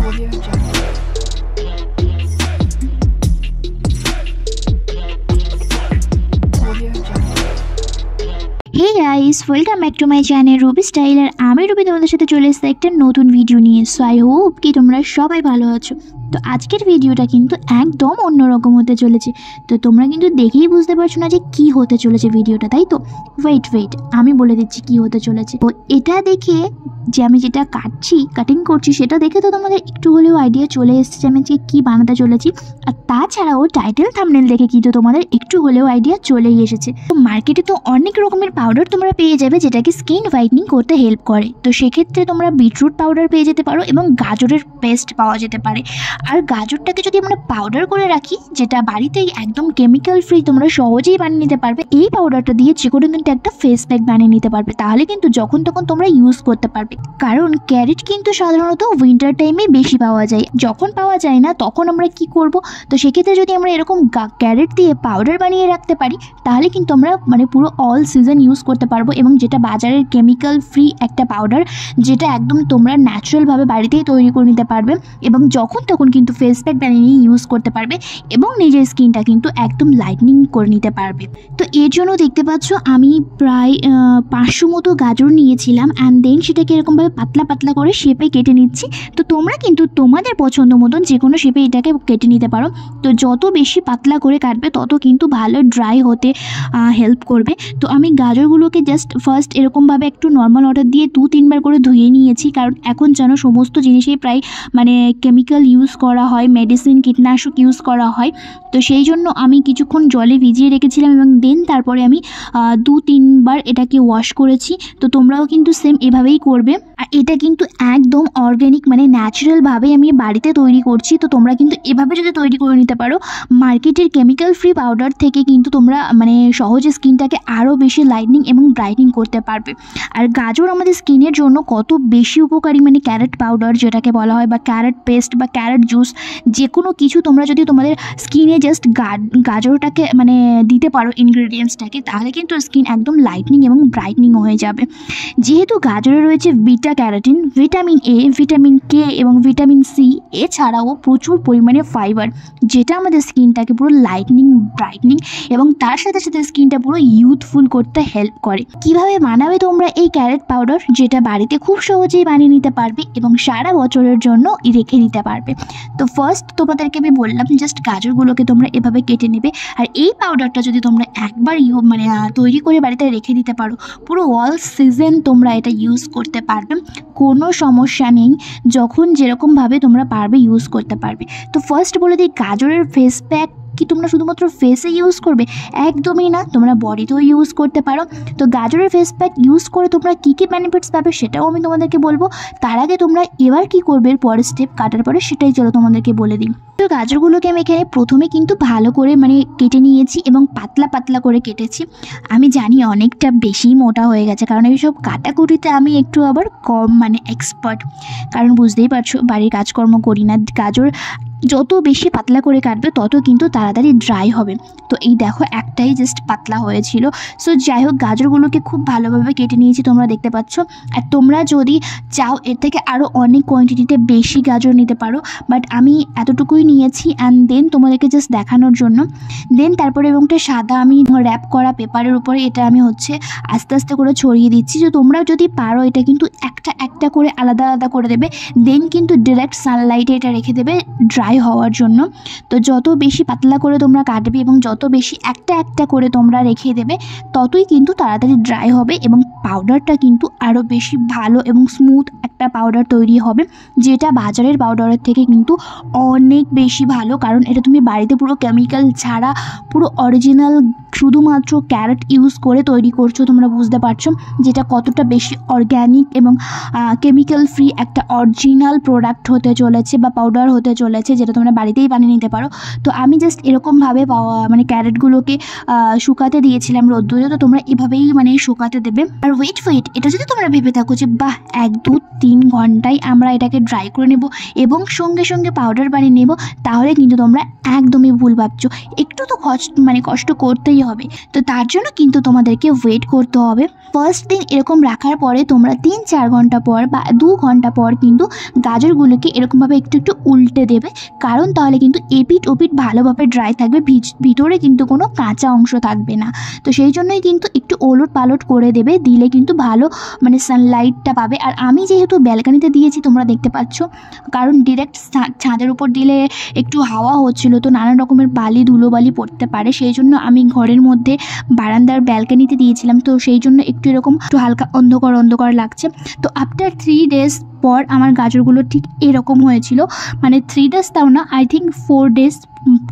Audio Jungle. Audio Jungle. Hey guys, welcome back to my channel Ruby style. আর আমি Ruby তোমাদের সাথে চলে এসেছি একটা নতুন ভিডিও নিয়ে। সো আই হোপ কি তোমরা সবাই ভালো আছো। তো আজকের ভিডিওটা কিন্তু একদম অন্যরকম হতে চলেছে। তো তোমরা কিন্তু দেখেই বুঝতে পারছো না যে কি হতে চলেছে ভিডিওটা, তাই তো? ওয়েট আমি বলে দিচ্ছি কি হতে চলেছে। তো এটা দেখে যে আমি যেটা কাটিং করছি সেটা দেখে তো তোমাদের একটু হলেও আইডিয়া চলে এসেছে আমি আজকে কী বানাতে চলেছি। আর তাছাড়াও টাইটেল থাম্বনেল দেখে কিন্তু তোমাদের একটু হলেও আইডিয়া চলেই এসেছে। তো মার্কেটে তো অনেক রকমের পাউডার তোমরা পেয়ে যাবে যেটাকে স্কিন হোয়াইটনিং করতে হেল্প করে। তো সেক্ষেত্রে তোমরা বিটরুট পাউডার পেয়ে যেতে পারো এবং গাজরের পেস্ট পাওয়া যেতে পারে। আর গাজরটাকে যদি আমরা পাউডার করে রাখি, যেটা বাড়িতেই একদম কেমিক্যাল ফ্রি তোমরা সহজেই বানিয়ে নিতে পারবে, এই পাউডারটা দিয়ে যে কোনো কিন্তু একটা ফেস প্যাক বানিয়ে নিতে পারবে। তাহলে কিন্তু যখন তখন তোমরা ইউজ করতে পারবে। কারণ ক্যারেট কিন্তু সাধারণত উইন্টার টাইমে বেশি পাওয়া যায়, যখন পাওয়া যায় না তখন আমরা কি করব? তো সেক্ষেত্রে যদি আমরা এরকম ক্যারেট দিয়ে পাউডার বানিয়ে রাখতে পারি তাহলে কিন্তু আমরা পুরো অল সিজন ইউজ করতে পারবো। এবং যেটা বাজারের কেমিক্যাল ফ্রি একটা পাউডার, যেটা একদম তোমরা ন্যাচারালভাবে বাড়িতেই তৈরি করে নিতে পারবে এবং যখন তখন কিন্তু ফেস প্যাক বানিয়ে নিয়ে ইউজ করতে পারবে এবং নিজের স্কিনটা কিন্তু একদম লাইটনিং করে নিতে পারবে। তো এর জন্য দেখতে পাচ্ছ আমি প্রায় 500 মতো গাজর নিয়েছিলাম অ্যান্ড দেন সেটাকে এরকমভাবে পাতলা পাতলা করে শেপে কেটে নিচ্ছি। তো তোমরা কিন্তু তোমাদের পছন্দ মতন যে কোনো শেপে এটাকে কেটে নিতে পারো। তো যত বেশি পাতলা করে কাটবে তত কিন্তু ভালো ড্রাই হতে হেল্প করবে। তো আমি গাজরগুলোকে জাস্ট ফার্স্ট এরকমভাবে একটু নর্মাল ওয়াটার দিয়ে 2-3 বার করে ধুয়ে নিয়েছি। কারণ এখন যেন সমস্ত জিনিসেই প্রায় কেমিক্যাল ইউজ করা হয়, মেডিসিন কীটনাশক ইউজ করা হয়। তো সেই জন্য আমি কিছুক্ষণ জলে ভিজিয়ে রেখেছিলাম এবং দেন তারপরে আমি 2-3 বার এটাকে ওয়াশ করেছি। তো তোমরাও কিন্তু সেম এভাবেই করবে। আর এটা কিন্তু একদম অর্গ্যানিক ন্যাচারালভাবে আমি বাড়িতে তৈরি করছি। তো তোমরা কিন্তু এভাবে যদি তৈরি করে নিতে পারো, মার্কেটের কেমিক্যাল ফ্রি পাউডার থেকে কিন্তু তোমরা সহজে স্কিনটাকে আরও বেশি লাইটনিং এবং ব্রাইটনিং করতে পারবে। আর গাজর আমাদের স্কিনের জন্য কত বেশি উপকারী, ক্যারেট পাউডার যেটাকে বলা হয় বা ক্যারেট পেস্ট বা ক্যারেট জুস, যে কোনো কিছু তোমরা যদি তোমাদের স্কিনে জাস্ট গাজরটাকে দিতে পারো ইনগ্রেডিয়েন্টসটাকে, তাহলে কিন্তু স্কিন একদম লাইটনিং এবং ব্রাইটনিং হয়ে যাবে। যেহেতু গাজরে রয়েছে beta carotene, vitamin A, vitamin K এবং ভিটামিন সি, এছাড়াও প্রচুর পরিমাণে ফাইবার, যেটা আমাদের স্কিনটাকে পুরো লাইটনিং, ব্রাইটনিং এবং তার সাথে সাথে স্কিনটা পুরো ইউথফুল করতে হেল্প করে। কিভাবে বানাবে তোমরা এই ক্যারেট পাউডার, যেটা বাড়িতে খুব সহজেই বানিয়ে নিতে পারবে এবং সারা বছরের জন্য রেখে দিতে পারবে। তো ফার্স্ট তোমাদেরকে আমি বললাম জাস্ট গাজরগুলোকে তোমরা এভাবে কেটে নেবে। আর এই পাউডারটা যদি তোমরা একবার তৈরি করে বাড়িতে রেখে দিতে পারো, পুরো অল সিজন তোমরা এটা ইউজ করতে পারবে, কোনো সমস্যা নেই। যখন যেরকমভাবে তোমরা পারবে ইউজ করতে পারবে। তো ফার্স্ট বলে দিই, গাজরের ফেস প্যাক কি তোমরা শুধুমাত্র ফেসে ইউজ করবে? একদমই না, তোমরা বডিতেও ইউজ করতে পারো। তো গাজরের ফেস প্যাক ইউজ করে তোমরা কী কী বেনিফিটস পাবে সেটাও আমি তোমাদেরকে বলবো। তার আগে তোমরা এবার কি করবে এর পরের স্টেপ কাটার পরে সেটাই চলো তোমাদেরকে বলে দিই। তো গাজরগুলোকে আমি এখানে প্রথমে কিন্তু ভালো করে কেটে নিয়েছি এবং পাতলা পাতলা করে কেটেছি। আমি জানি অনেকটা বেশি মোটা হয়ে গেছে, কারণ এইসব কাটাকুটিতে আমি একটু আবার কম এক্সপার্ট, কারণ বুঝতেই পারছো বাড়ির কাজকর্ম করি না। গাজর যত বেশি পাতলা করে কাটবে তত কিন্তু তাড়াতাড়ি ড্রাই হবে। তো এই দেখো একটাই জাস্ট পাতলা হয়েছিল। সো যাই হোক, গাজরগুলোকে খুব ভালোভাবে কেটে নিয়েছি, তোমরা দেখতে পাচ্ছ। আর তোমরা যদি চাও এর থেকে আরও অনেক কোয়ান্টিটিতে বেশি গাজর নিতে পারো, বাট আমি এতটুকুই নিয়েছি অ্যান্ড দেন তোমাদেরকে জাস্ট দেখানোর জন্য। দেন তারপরে এবং একটা সাদা আমি র্যাপ করা পেপারের উপরে এটা আমি আস্তে আস্তে করে ছড়িয়ে দিচ্ছি। তো তোমরা যদি পারো এটা কিন্তু একটা একটা করে আলাদা আলাদা করে দেবে, দেন কিন্তু ডিরেক্ট সানলাইটে এটা রেখে দেবে ড্রাই হওয়ার জন্য। তো যত বেশি পাতলা করে তোমরা কাটবে এবং যত বেশি একটা একটা করে তোমরা রেখে দেবে, ততই কিন্তু তাড়াতাড়ি ড্রাই হবে এবং পাউডারটা কিন্তু আরও বেশি ভালো এবং স্মুথ একটা পাউডার তৈরি হবে, যেটা বাজারের পাউডারের থেকে কিন্তু অনেক বেশি ভালো। কারণ এটা তুমি বাড়িতে পুরো কেমিক্যাল ছাড়া পুরো অরিজিনাল শুধুমাত্র ক্যারেট ইউজ করে তৈরি করছো। তোমরা বুঝতে পারছো যেটা কতটা বেশি অর্গ্যানিক এবং কেমিক্যাল ফ্রি একটা অরিজিনাল প্রোডাক্ট হতে চলেছে বা পাউডার হতে চলেছে, যেটা তোমরা বাড়িতেই বানিয়ে নিতে পারো। তো আমি জাস্ট এরকমভাবে মানে ক্যারেটগুলোকে শুকাতে দিয়েছিলাম রোদ্দুরে। তো তোমরা এভাবেই মানে শুকাতে দেবে। আর ওয়েট এটা যদি তোমরা ভেবে থাকো যে বাহ 1-2-3 ঘন্টায় আমরা এটাকে ড্রাই করে নেব এবং সঙ্গে সঙ্গে পাউডার বানিয়ে নেব, তাহলে কিন্তু তোমরা একদমই ভুল ভাবছো। একটু তো কষ্ট করতেই হবে। তো তার জন্য কিন্তু তোমাদেরকে ওয়েট করতে হবে। ফার্স্ট দিন এরকম রাখার পরে তোমরা 3-4 ঘন্টা পর বা 2 ঘন্টা পর কিন্তু গাজরগুলোকে এরকমভাবে একটু উল্টে দেবে, কারণ তাহলে কিন্তু এপিট ওপিট ভালোভাবে ড্রাই থাকবে, ভিতরে কিন্তু কোনো কাঁচা অংশ থাকবে না। তো সেই জন্যই কিন্তু একটু ওলট পালট করে দেবে, দিলে কিন্তু ভালো মানে সানলাইটটা পাবে। আর আমি যেহেতু ব্যালকানিতে দিয়েছি তোমরা দেখতে পাচ্ছ, কারণ ডিরেক্ট ছাদের উপর দিলে একটু হাওয়া হচ্ছিল, তো নানা রকমের ধুলোবালি পড়তে পারে, সেই জন্য আমি ঘরের মধ্যে বারান্দার ব্যালকানিতে দিয়েছিলাম। তো সেই জন্য একটু এরকম একটু হালকা অন্ধকার লাগছে। তো আফটার 3 ডেজ পর আমার গাজরগুলো ঠিক এরকম হয়েছিল, মানে 3 ডেজ তাও না, আই থিঙ্ক 4 ডেজ,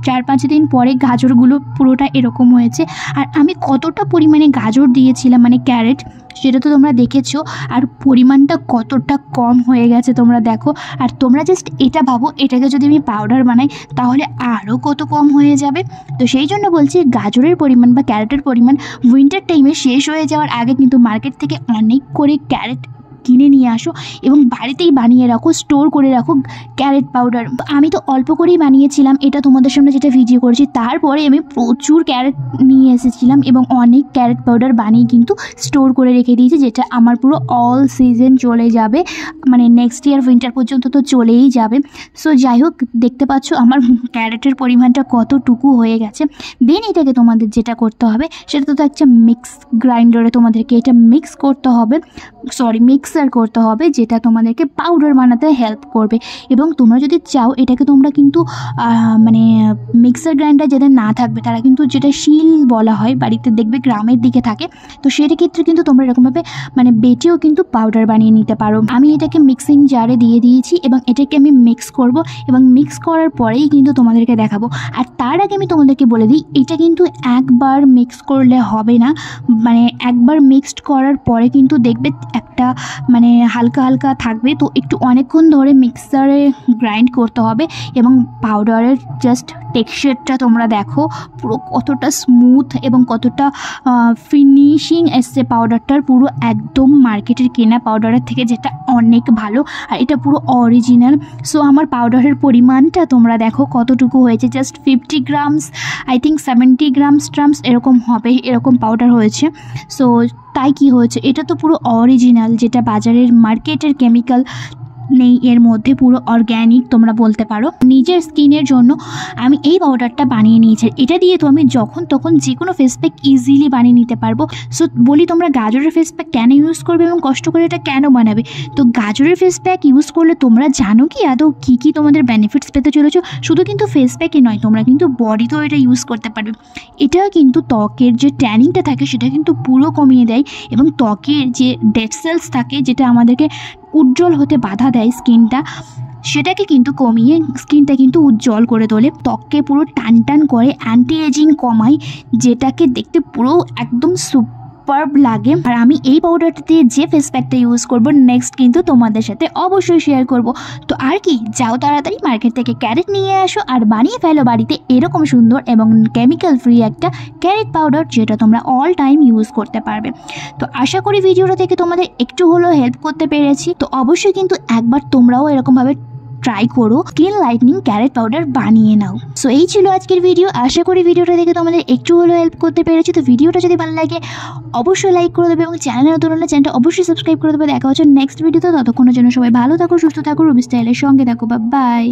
4-5 দিন পরে গাজরগুলো পুরোটা এরকম হয়েছে। আর আমি কতটা পরিমাণে গাজর দিয়েছিলাম মানে ক্যারেট, সেটা তো তোমরা দেখেছো, আর পরিমাণটা কতটা কম হয়ে গেছে তোমরা দেখো। আর তোমরা জাস্ট এটা ভাবো, এটাকে যদি আমি পাউডার বানাই তাহলে আরও কত কম হয়ে যাবে। তো সেই জন্য বলছি গাজরের পরিমাণ বা ক্যারেটের পরিমাণ উইন্টার টাইমে শেষ হয়ে যাওয়ার আগে কিন্তু মার্কেট থেকে অনেক করে ক্যারেট কিনে নিয়ে আসো এবং বাড়িতেই বানিয়ে রাখো, স্টোর করে রাখো ক্যারেট পাউডার। আমি তো অল্প করেই বানিয়েছিলাম, এটা তোমাদের সামনে যেটা ভিডিও করেছি, তারপরে আমি প্রচুর ক্যারেট নিয়ে এসেছিলাম এবং অনেক ক্যারেট পাউডার বানিয়ে কিন্তু স্টোর করে রেখে দিয়েছি, যেটা আমার পুরো অল সিজন চলে যাবে, মানে নেক্সট ইয়ার উইন্টার পর্যন্ত তো চলেই যাবে। সো যাই হোক, দেখতে পাচ্ছ আমার ক্যারেটের পরিমাণটা কতটুকু হয়ে গেছে। দেন এটাকে তোমাদের যেটা করতে হবে সেটা তো একটা মিক্স গ্রাইন্ডারে তোমাদেরকে এটা মিক্স করতে হবে, মিক্সার করতে হবে, যেটা তোমাদেরকে পাউডার বানাতে হেল্প করবে। এবং তোমরা যদি চাও এটাকে তোমরা কিন্তু মানে মিক্সার গ্রাইন্ডার যাদের না থাকবে তারা কিন্তু যেটা শিল বলা হয়, বাড়িতে দেখবে গ্রামের দিকে থাকে, তো সেটা ক্ষেত্রে কিন্তু তোমরা এরকমভাবে মানে বেটেও কিন্তু পাউডার বানিয়ে নিতে পারো। আমি এটাকে মিক্সিং জারে দিয়ে দিয়েছি এবং এটাকে আমি মিক্স করব এবং মিক্স করার পরেই কিন্তু তোমাদেরকে দেখাবো। আর তার আগে আমি তোমাদেরকে বলে দিই, এটা কিন্তু একবার মিক্স করলে হবে না, মানে একবার মিক্সড করার পরে কিন্তু দেখবে একটা মানে হালকা থাকবে, তো একটু অনেকক্ষণ ধরে মিক্সারে গ্রাইন্ড করতে হবে। এবং পাউডারের জাস্ট টেক্সচারটা তোমরা দেখো পুরো কতটা স্মুথ এবং কতটা ফিনিশিং এসছে পাউডারটার, পুরো একদম মার্কেটের কেনা পাউডারের থেকে যেটা অনেক ভালো, আর এটা পুরো অরিজিনাল। সো আমার পাউডারের পরিমাণটা তোমরা দেখো কতটুকু হয়েছে, just 50 grams, I think 70 grams এরকম হবে, এরকম পাউডার হয়েছে। সো তাই কি হয়েছে, এটা তো পুরো অরিজিনাল, যেটা বাজারের মার্কেটের কেমিক্যাল নেই এর মধ্যে, পুরো অর্গ্যানিক তোমরা বলতে পারো। নিজের স্কিনের জন্য আমি এই পাউডারটা বানিয়ে নিয়েছি, এটা দিয়ে তো আমি যখন তখন যে কোনো ফেস প্যাক ইজিলি বানিয়ে নিতে পারবো। সো বলি তোমরা গাজরের ফেস প্যাক কেন ইউজ করবে এবং কষ্ট করে এটা কেন বানাবে? তো গাজরের ফেস প্যাক ইউজ করলে তোমরা জানো কি আদৌ কী তোমাদের বেনিফিটস পেতে চলেছো? শুধু কিন্তু ফেস প্যাকই নয়, তোমরা কিন্তু বডিতেও এটা ইউজ করতে পারবে। এটা কিন্তু ত্বকের যে ট্যানিংটা থাকে সেটা কিন্তু পুরো কমিয়ে দেয় এবং ত্বকের যে ডেড সেলস থাকে, যেটা আমাদেরকে উজ্জ্বল হতে বাধা দেয় স্কিনটা, সেটাকে কিন্তু কমিয়ে স্কিনটা কিন্তু উজ্জ্বল করে তোলে, ত্বককে পুরো টান করে, অ্যান্টি এজিং কমায়, যেটাকে দেখতে পুরো একদম সুপারব লাগে। আর আমি এই পাউডারটা দিয়ে যে ফেস প্যাকটা ইউজ করব নেক্সট কিন্তু তোমাদের সাথে অবশ্যই শেয়ার করব। তো আর কি, যাও তাড়াতাড়ি মার্কেট থেকে ক্যারেট নিয়ে আসো আর বানিয়ে ফেলো বাড়িতে এরকম সুন্দর এবং কেমিক্যাল ফ্রি একটা ক্যারেট পাউডার, যেটা তোমরা অল টাইম ইউজ করতে পারবে। তো আশা করি ভিডিওটা থেকে তোমাদের একটু হলেও হেল্প করতে পেরেছি। তো অবশ্যই কিন্তু একবার তোমরাও এরকমভাবে ট্রাই করো, স্কিন লাইটনিং ক্যারেট পাউডার বানিয়ে নাও। সো এই ছিল আজকের ভিডিও, আশা করি ভিডিওটা দেখে তোমাদের একটু হলেও হেল্প করতে পেরেছি। তো ভিডিওটা যদি ভালো লাগে অবশ্যই লাইক করে দেবে এবং চ্যানেলে নতুন হলে চ্যানেলটা অবশ্যই সাবস্ক্রাইব করে দেবে। দেখা হচ্ছে নেক্সট ভিডিওতে, ততক্ষণের জন্য সবাই ভালো থাকো, সুস্থ থাকো, রুবি স্টাইলের সঙ্গে থাকো, বাই।